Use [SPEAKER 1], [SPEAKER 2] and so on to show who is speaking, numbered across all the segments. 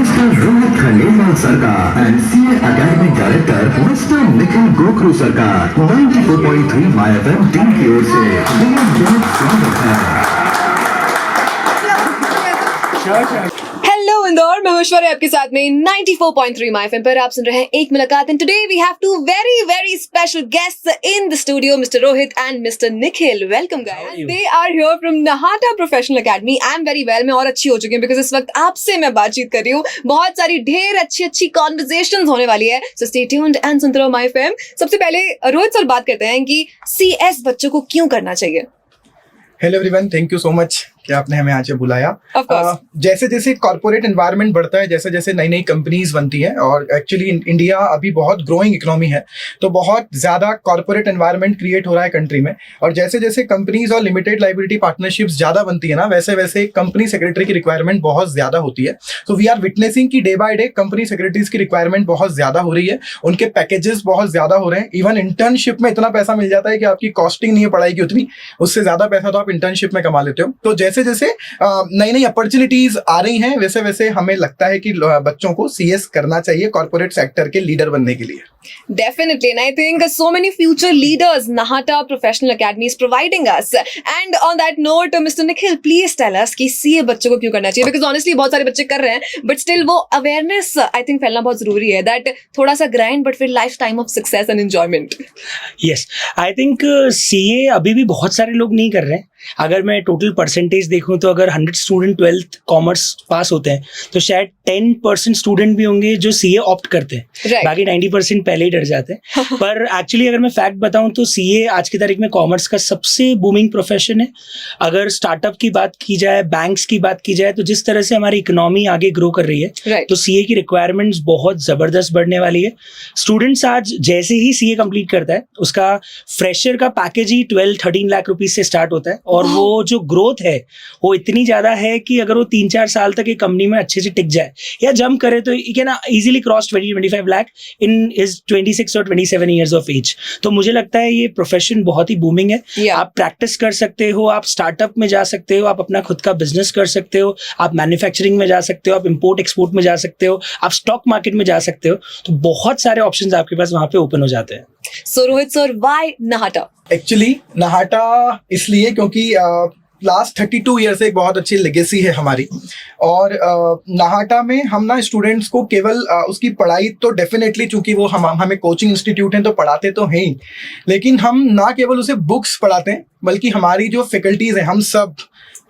[SPEAKER 1] Mr. Rohit Khandelwal Sarkar and CA Academic Director Mr. Nikhil Gokru Sarkar 94.3 My FM team की ओर से बेहद स्वागत है।
[SPEAKER 2] हेलो इंदौर, मैं ऐश्वर्या आपके साथ में 94.3 माय एफएम पर आप सुन रहे हैं एक मुलाकात। And today we have two very special guests in the studio, mister Rohit and mister Nikhil. Welcome guys. They are here from Nahata professional academy. I am very well, मैं और अच्छी हो चुकी हूँ बिकॉज इस वक्त आपसे मैं बातचीत कर रही हूँ। बहुत सारी ढेर अच्छी कॉन्वर्सेशंस होने वाली है, सो स्टे ट्यून्ड एंड सुनते रहो माय एफएम। सबसे पहले रोहित सर बात करते हैं कि सीएस बच्चों को क्यों करना चाहिए।
[SPEAKER 3] Hello everyone, thank you so much कि आपने हमें आज बुलाया। जैसे जैसे कॉर्पोरेट एनवायरनमेंट बढ़ता है, जैसे जैसे नई नई कंपनीज बनती हैं, और एक्चुअली इंडिया अभी बहुत ग्रोइंग इकोनॉमी है, तो बहुत ज़्यादा कॉर्पोरेट एनवायरनमेंट क्रिएट हो रहा है कंट्री में। और जैसे जैसे कंपनीज और लिमिटेड लाइबिलिटी पार्टनरशिप्स ज़्यादा बनती है ना, वैसे वैसे कंपनी सेक्रेटरी की रिक्वायरमेंट बहुत ज़्यादा होती है। तो वी आर विटनेसिंग कि day by day company secretaries की रिक्वायरमेंट बहुत ज़्यादा हो रही है, उनके पैकेजेस बहुत ज़्यादा हो रहे हैं। इवन इंटर्नशिप में इतना पैसा मिल जाता है कि आपकी कॉस्टिंग नहीं है पढ़ाई की उतनी, उससे ज़्यादा पैसा तो आप इंटर्नशिप में कमा लेते हो। तो जैसे जैसे नई नई अपॉर्चुनिटीज आ रही हैं, वैसे वैसे हमें लगता है कि बच्चों को सीएस करना चाहिए कॉर्पोरेट सेक्टर के लीडर बनने के लिए।
[SPEAKER 2] Definitely, and I think so many future leaders Nahata Professional Academy is providing us. And on that note, Mr. Nikhil, please tell us कि CA बच्चों को क्यों करना चाहिए? Because honestly बहुत सारे बच्चे कर रहे हैं, but still वो awareness I think फैलना बहुत जरूरी है। That थोड़ा सा grind, but फिर lifetime of success and enjoyment.
[SPEAKER 4] Yes, I think CA अभी भी बहुत सारे लोग नहीं कर रहे हैं। अगर मैं टोटल परसेंटेज देखूं तो अगर 100 स्टूडेंट 12th कॉमर्स पास होते हैं तो शायद 10% स्टूडेंट भी होंगे जो सीए ऑप्ट करते हैं,
[SPEAKER 2] Right.
[SPEAKER 4] बाकी 90% पहले ही डर जाते हैं। पर एक्चुअली अगर मैं फैक्ट बताऊं तो सीए आज की तारीख में कॉमर्स का सबसे बूमिंग प्रोफेशन है। अगर स्टार्टअप की बात की जाए, बैंक्स की बात की जाए, तो जिस तरह से हमारी इकोनॉमी आगे ग्रो कर रही है,
[SPEAKER 2] Right.
[SPEAKER 4] तो सीए की रिक्वायरमेंट्स बहुत जबरदस्त बढ़ने वाली है। स्टूडेंट्स आज जैसे ही सीए कंप्लीट करता है, उसका फ्रेशर का पैकेज ही 12-13 लाख रुपीज से स्टार्ट होता है, और वो जो ग्रोथ है वो इतनी ज्यादा है कि अगर वो 3-4 साल तक एक कंपनी में अच्छे से टिक जाए या जंप करे तो ये can easily cross 20-25 lakh in his 26 और 27 इयर्स ऑफ एज। तो मुझे लगता है ये प्रोफेशन बहुत ही बूमिंग है।
[SPEAKER 2] Yeah.
[SPEAKER 4] आप प्रैक्टिस कर सकते हो, आप स्टार्टअप में जा सकते हो, आप अपना खुद का बिजनेस कर सकते हो, आप मैन्युफैक्चरिंग में जा सकते हो, आप इंपोर्ट एक्सपोर्ट में जा सकते हो, आप स्टॉक मार्केट में जा सकते हो। तो बहुत सारे ऑप्शंस आपके पास वहां पे ओपन हो जाते हैं।
[SPEAKER 2] So Rohit sir, why Nahata?
[SPEAKER 3] Actually Nahata इसलिए क्योंकि लास्ट 32 ईयर से एक बहुत अच्छी लेगेसी है हमारी। और नाहाटा में हम ना स्टूडेंट्स को केवल उसकी पढ़ाई तो डेफिनेटली, चूंकि वो हमें कोचिंग इंस्टीट्यूट हैं तो पढ़ाते तो हैं ही, लेकिन हम ना केवल उसे बुक्स पढ़ाते हैं, बल्कि हमारी जो फैकल्टीज हैं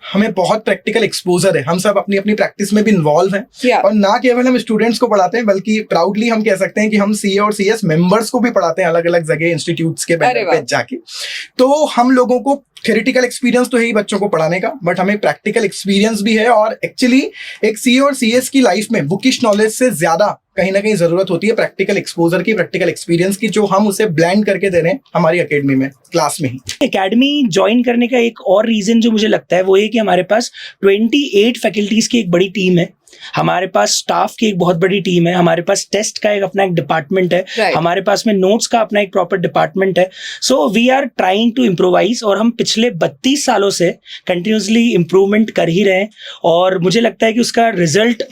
[SPEAKER 3] हमें बहुत प्रैक्टिकल एक्सपोजर है। हम सब अपनी अपनी प्रैक्टिस में भी इन्वॉल्व हैं।
[SPEAKER 2] Yeah.
[SPEAKER 3] और ना केवल हम स्टूडेंट्स को पढ़ाते हैं, बल्कि प्राउडली हम कह सकते हैं कि हम सीए और सीएस मेंबर्स को भी पढ़ाते हैं अलग अलग जगह इंस्टीट्यूट्स के बैनर पे जाके। तो हम लोगों को थ्योरेटिकल एक्सपीरियंस तो है ही बच्चों को पढ़ाने का, बट हमें प्रैक्टिकल एक्सपीरियंस भी है। और एक्चुअली एक सीए और सीएस की लाइफ में बुकिश नॉलेज से ज्यादा कहीं ना कहीं जरूरत होती है प्रैक्टिकल एक्सपोजर की, प्रैक्टिकल एक्सपीरियंस की, जो हम उसे ब्लेंड करके दे रहे हैं हमारी एकेडमी में, क्लास में ही।
[SPEAKER 4] एकेडमी ज्वाइन करने का एक और रीजन जो मुझे लगता है वो ये कि हमारे पास 28 फैकल्टीज की एक बड़ी टीम है, हमारे पास स्टाफ की एक बहुत बड़ी टीम है, हमारे पास टेस्ट का अपना एक डिपार्टमेंट है,
[SPEAKER 2] Right.
[SPEAKER 4] हमारे पास में नोट्स का अपना एक प्रॉपर डिपार्टमेंट है। So we are trying to improvise, और हम पिछले 32 सालों से कंटिन्यूसली इम्प्रूवमेंट कर ही रहे हैं। और मुझे लगता है कि उसका रिजल्ट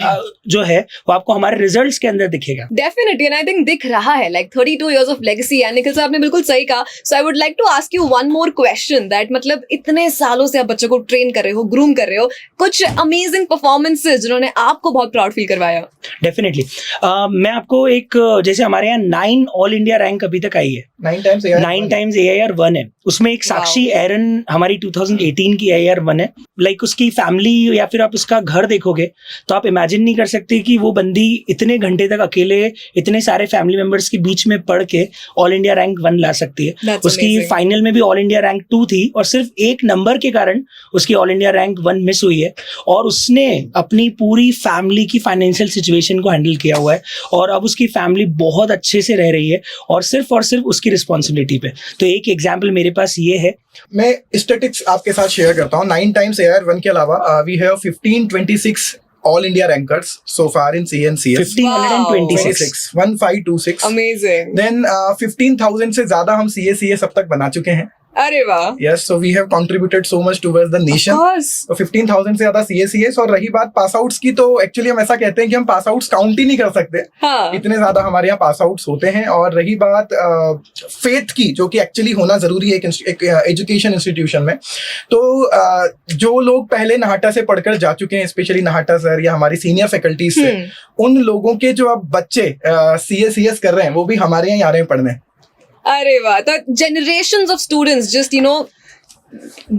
[SPEAKER 4] जो है वो आपको हमारे रिजल्ट्स के अंदर दिखेगा।
[SPEAKER 2] Definitely, and I think दिख रहा है, like 32 years of legacy। and Nikhil साहब ने बिल्कुल सही कहा। So I would like to ask you one more question, that मतलब इतने सालों से आप बच्चों को ट्रेन कर रहे हो, ग्रूम कर रहे हो, कुछ अमेजिंग परफॉर्मेंसेस जिन्होंने आपको बहुत प्राउड फील करवाया।
[SPEAKER 4] डेफिनेटली मैं आपको एक, जैसे हमारे यहाँ 9 ऑल इंडिया रैंक अभी तक आई है, 9 टाइम्स AIR 1 है, उसमें एक साक्षी एरन हमारी 2018 की AIR 1 है। लाइक उसकी फैमिली या फिर आप उसका घर देखोगे तो आप इमेजिन नहीं कर सकते कि वो बंदी इतने घंटे तक अकेले इतने सारे फैमिली मेंबर्स के बीच में पढ़ के ऑल इंडिया रैंक 1 ला सकती है।
[SPEAKER 2] That's
[SPEAKER 4] उसकी
[SPEAKER 2] amazing.
[SPEAKER 4] फाइनल में भी ऑल इंडिया रैंक 2 थी, और सिर्फ एक नंबर के कारण उसकी ऑल इंडिया रैंक 1 मिस हुई है। और उसने अपनी पूरी फैमिली की फाइनेंशियल सिचुएशन को हैंडल किया हुआ है, और अब उसकी फैमिली बहुत अच्छे से रह रही है, और सिर्फ उसकी रिस्पॉन्सिबिलिटी पे। तो एक एग्जाम्पल मेरे पास ये है।
[SPEAKER 3] मैं स्टैटिस्टिक्स आपके साथ शेयर करता हूँ। 9 टाइम्स AIR 1 के अलावा we have 1526 all India rankers so far in CA and CS। 1526 1526
[SPEAKER 2] Amazing.
[SPEAKER 3] Then 15,000 से ज्यादा हम CA CS अब तक बना चुके हैं।
[SPEAKER 2] अरे वाह,
[SPEAKER 3] Yes, so we have contributed so much towards the
[SPEAKER 2] of
[SPEAKER 3] nation.
[SPEAKER 2] course.
[SPEAKER 3] तो 15,000 से ज्यादा CACS। और रही बात पास आउट्स की, तो एक्चुअली हम ऐसा कहते हैं कि हम पास आउट्स काउंट ही नहीं कर सकते,
[SPEAKER 2] हाँ,
[SPEAKER 3] इतने ज्यादा हमारे यहाँ पास आउट्स होते हैं। और रही बात फेथ की, जो कि एक्चुअली होना जरूरी है एक एजुकेशन इंस्टीट्यूशन में, तो जो लोग पहले नाहटा से पढ़कर जा चुके हैं, स्पेशली नाहटा सर या हमारी सीनियर फैकल्टीज से, उन लोगों के जो अब बच्चे CACS कर रहे हैं, वो भी हमारे यहाँ आ रहे हैं पढ़ने।
[SPEAKER 2] अरे वाह, तो generations of students just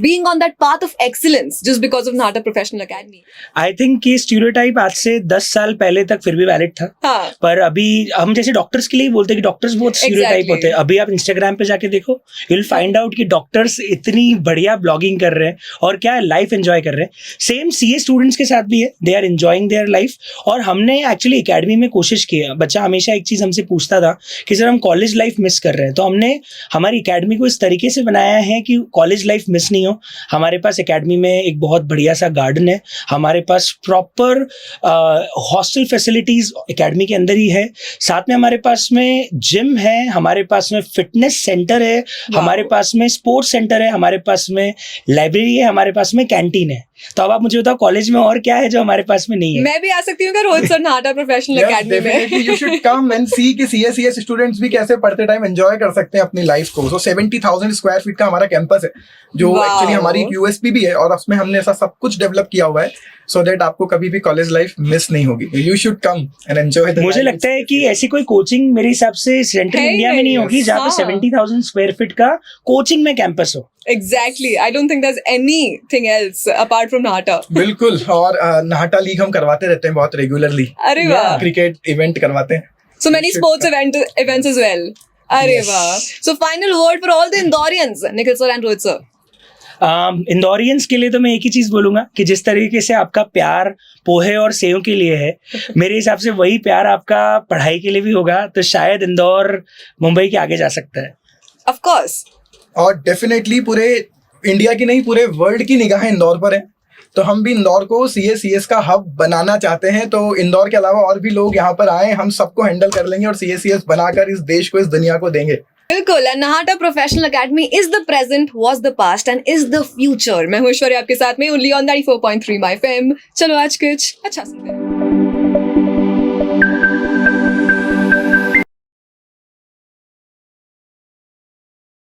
[SPEAKER 2] being on that path of excellence just because of Nahata Professional Academy.
[SPEAKER 4] I think कि स्टीरियोटाइप आज से 10 साल पहले तक फिर भी वैलिड था,
[SPEAKER 2] हाँ,
[SPEAKER 4] पर अभी हम जैसे डॉक्टर्स के लिए बोलते हैं कि डॉक्टर्स बहुत स्टीरियोटाइप
[SPEAKER 2] Exactly.
[SPEAKER 4] होते हैं। अभी आप इंस्टाग्राम पे जाके देखो, यू विल फाइंड आउट कि डॉक्टर्स इतनी बढ़िया ब्लॉगिंग कर रहे हैं और क्या लाइफ एंजॉय कर रहे हैं। सेम CA स्टूडेंट्स के साथ भी है, they are enjoying their life. और हमने एक्चुअली एकेडमी में कोशिश की है, बच्चा हमेशा एक चीज़ हमसे पूछता था कि सर हम कॉलेज लाइफ मिस कर रहे हैं, तो हमने हमारी एकेडमी को इस तरीके से बनाया है कि कॉलेज लाइफ मिस नहीं हो। हमारे पास एकेडमी में एक बहुत बढ़िया सा गार्डन है, हमारे पास प्रॉपर हॉस्टल फैसिलिटीज एकेडमी के अंदर ही है, साथ में हमारे पास में जिम है, हमारे पास में फिटनेस सेंटर है, हमारे पास में स्पोर्ट्स सेंटर है, हमारे पास में लाइब्रेरी है, हमारे पास में कैंटीन है। तो अब आप मुझे बताओ कॉलेज में और क्या है जो हमारे पास में नहीं है।
[SPEAKER 2] मैं भी आ सकती हूँ क्या Rohit sir Nahata professional
[SPEAKER 3] Yes,
[SPEAKER 2] academy में?
[SPEAKER 3] definitely you should come and see कि CACS स्टूडेंट्स भी कैसे पढ़ते टाइम एंजॉय कर सकते हैं अपनी लाइफ को। तो 70,000 स्क्वायर फीट का हमारा कैंपस है, जो
[SPEAKER 2] Wow.
[SPEAKER 3] एक्चुअली हमारी एक USP भी है, और उसमें हमने ऐसा सब कुछ डेवलप किया हुआ है सो दैट आपको कभी भी कॉलेज लाइफ मिस नहीं होगी। You should come and enjoy the.
[SPEAKER 4] मुझे लगता है कि ऐसी कोई कोचिंग मेरे हिसाब से सेंट्रल
[SPEAKER 2] है ही
[SPEAKER 4] इंडिया में
[SPEAKER 2] नहीं,
[SPEAKER 4] नहीं होगी जहाँ पे
[SPEAKER 2] हाँ।
[SPEAKER 4] 70,000 स्क्वायर फीट का कोचिंग में कैंपस हो।
[SPEAKER 2] Exactly. I don't think there's anything else apart from Nahata.
[SPEAKER 3] बिल्कुल। और नाहटा लीग हम करवाते रहते हैं बहुत रेगुलरली,
[SPEAKER 2] अरे वाह,
[SPEAKER 3] क्रिकेट इवेंट करवाते हैं।
[SPEAKER 2] so many sports events as well. अरे
[SPEAKER 3] Yes.
[SPEAKER 2] वाह, so final word for all the Indorians, Nikhil sir and Rohit sir.
[SPEAKER 4] इंदौरियंस के लिए तो मैं एक ही चीज बोलूंगा कि जिस तरीके से आपका प्यार पोहे और सेव के लिए है, मेरे हिसाब से वही प्यार आपका पढ़ाई के लिए भी होगा, तो शायद इंदौर मुंबई के आगे जा सकता है।
[SPEAKER 2] Of course.
[SPEAKER 3] और डेफिनेटली पूरे इंडिया की नहीं, पूरे वर्ल्ड की निगाहें इंदौर पर है, तो हम भी इंदौर को CACS का हब बनाना चाहते हैं। तो इंदौर के अलावा और भी लोग यहाँ पर आए, हम सबको हैंडल कर लेंगे और CACS बनाकर इस देश को, इस दुनिया को देंगे।
[SPEAKER 2] बिल्कुल, and Nahata Professional Academy is the present, was the past and is the future. मैं हूँ ऐश्वर्या आपके साथ में only on 94.3 My FM। चलो आज कुछ अच्छा सुनते हैं।